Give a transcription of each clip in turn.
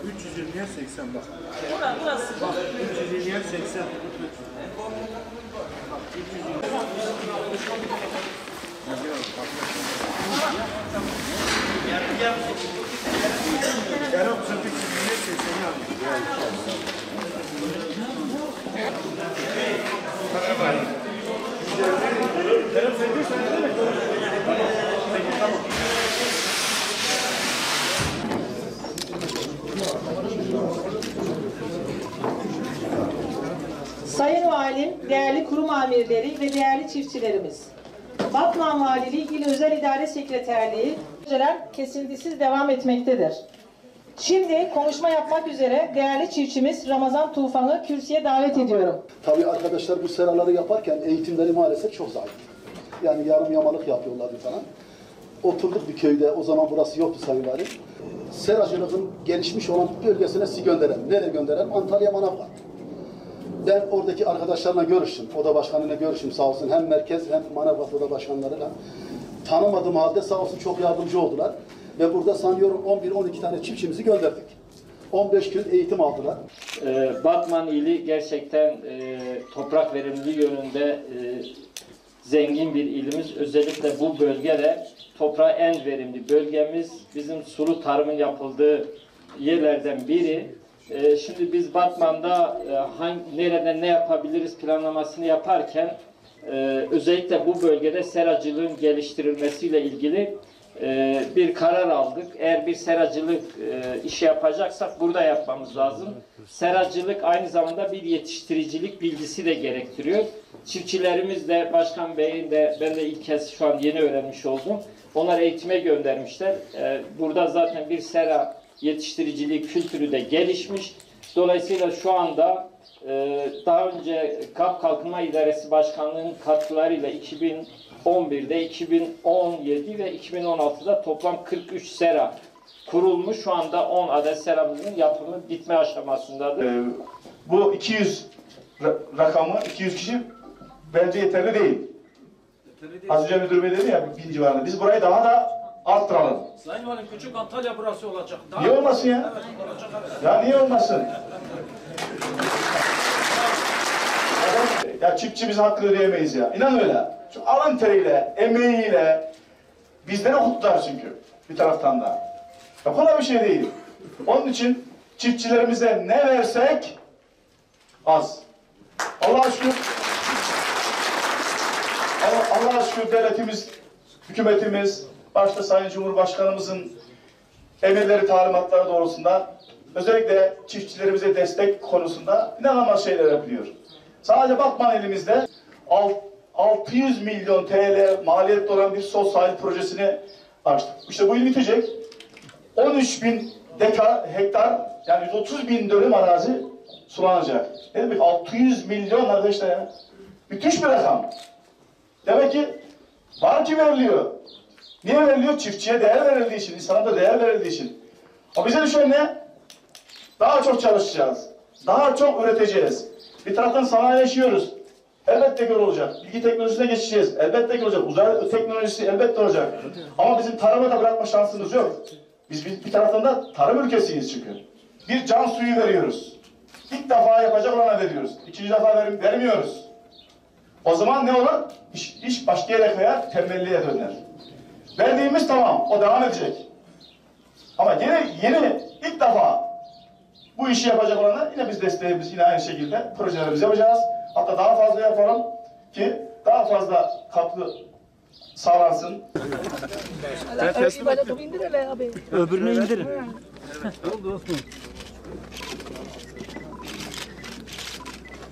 ...320'ye 80 bak. Burası. Bak 320'ye 80. Bak 320. Kerem sırf 320'ye 80'i alıyor. Kerem sen diyorsan ne demek? Tamam. Sayın Valim, değerli kurum amirleri ve değerli çiftçilerimiz. Batman Valiliği İl Özel İdare Sekreterliği kesintisiz devam etmektedir. Şimdi konuşma yapmak üzere değerli çiftçimiz Ramazan Tufan'ı kürsüye davet ediyorum. Tabii arkadaşlar bu seraları yaparken eğitimleri maalesef çok zayıf. Yani yarım yamalık yapıyorlardı falan. Oturduk bir köyde, o zaman burası yoktu Sayın Valim. Seracılığın gelişmiş olan bölgesine sizi gönderelim. Nereye gönderelim? Antalya Manavgat. Ben oradaki arkadaşlarla görüştüm. Oda başkanıyla görüştüm sağ olsun. Hem merkez hem Manavgat oda başkanlarıyla. Tanımadığım halde sağ olsun çok yardımcı oldular. Ve burada sanıyorum 11-12 tane çiftçimizi gönderdik. 15 gün eğitim aldılar. Batman ili gerçekten toprak verimliliği yönünde zengin bir ilimiz. Özellikle bu bölgede toprağı en verimli bölgemiz. Bizim sulu tarımın yapıldığı yerlerden biri. Şimdi biz Batman'da nereden ne yapabiliriz planlamasını yaparken özellikle bu bölgede seracılığın geliştirilmesiyle ilgili bir karar aldık. Eğer bir seracılık işi yapacaksak burada yapmamız lazım. Seracılık aynı zamanda bir yetiştiricilik bilgisi de gerektiriyor. Çiftçilerimiz de, Başkan Bey'in de, ben de ilk kez şu an yeni öğrenmiş oldum. Onlar eğitime göndermişler. Burada zaten bir sera yetiştiriciliği kültürü de gelişmiş. Dolayısıyla şu anda daha önce KAP Kalkınma İdaresi Başkanlığı'nın katkılarıyla 2011'de, 2017 ve 2016'da toplam 43 sera kurulmuş. Şu anda 10 adet seramızın yapımı bitme aşamasındadır. Bu 200 rakamı, 200 kişi bence yeterli değil. Az önce müdür bey dedi ya 1000 civarında. Biz burayı daha da arttıralım. Sayın Valim, küçük Antalya burası olacak. Daha niye olmasın ya? Evet, olacak, evet. Ya niye olmasın? Ya çiftçimizin hakkını ödeyemeyiz ya. İnan öyle. Şu alın teriyle, emeğiyle bizden okuttular çünkü bir taraftan da. Ya kolay bir şey değil. Onun için çiftçilerimize ne versek az. Allah'a şükür Allah'a şükür devletimiz, hükümetimiz, başta Sayın Cumhurbaşkanımızın emirleri, talimatları doğrultusunda özellikle çiftçilerimize destek konusunda inanılmaz şeyler yapılıyor. Sadece Batman elimizde 600 milyon TL maliyetli olan bir sol sahil projesini açtık. İşte bu yıl bitecek. 13.000 hektar yani 130.000 dönüm arazi sulanacak. Ne demek? 600 milyon arkadaşlar ya. Müthiş bir rakam. Demek ki var ki veriliyor. Niye veriliyor? Çiftçiye değer verildiği için, insana da değer verildiği için. O bize düşen ne? Daha çok çalışacağız. Daha çok üreteceğiz. Bir taraftan sanayileşiyoruz. Elbette ki olacak. Bilgi teknolojisine geçeceğiz. Elbette ki olacak. Uzay teknolojisi elbette olacak. Ama bizim tarımı da bırakma şansımız yok. Biz bir taraftan da tarım ülkesiyiz çünkü. Bir can suyu veriyoruz. İlk defa yapacak olana veriyoruz. İkinci defa vermiyoruz. O zaman ne olur? İş başka yere kayar, tembelliğe döner. Verdiğimiz tamam, o devam edecek. Ama yeni ilk defa bu işi yapacak olana yine biz desteğimiz yine aynı şekilde projelerimizi yapacağız. Hatta daha fazla yapalım ki daha fazla katkı sağlansın. Öbürünü indirin.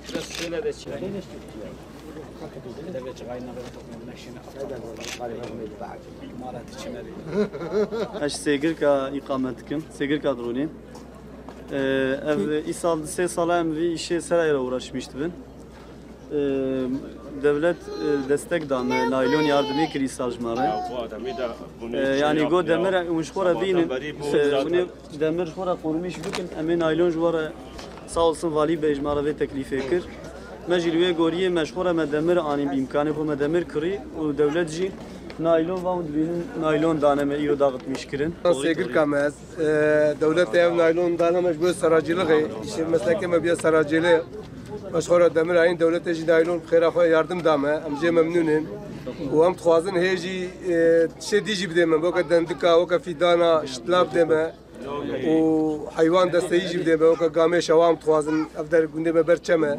Biraz Şöyle de çek. اش سیگر کا اقامت کن سیگر کا درونیم ev İsal 3 sala em vi işe serayla uğraşmıştım. Devlet destek da naylon yardımı kiri salcmara. Yani go demir muşkora binin bunu demir şora kurmuş bugün emin naylon jvara sağ olsun vali bejmara ve teklif ekir. Mecliye goriye meşhura me demir anim imkanı bu me demir kiri o devletci naylon ve dibinin naylon daneme iro dağıtmış kirin. Segir kamez devlet ev naylon daneme bu saracılığı işte mesleki me bir saracılığı meşhura demir ayın devlet eji naylon khirafa yardım dame amce memnunum و هم خوازن هیچی چه دیجی بدیم با که دندکا و که فیدانا شتلاب دیم و حیوان دستهیجی بدیم و که گامی شوام خوازن افدر گنده برچمه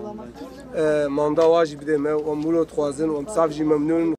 ماندا واجی بدیم و مولو خوازن و صافجی ممنون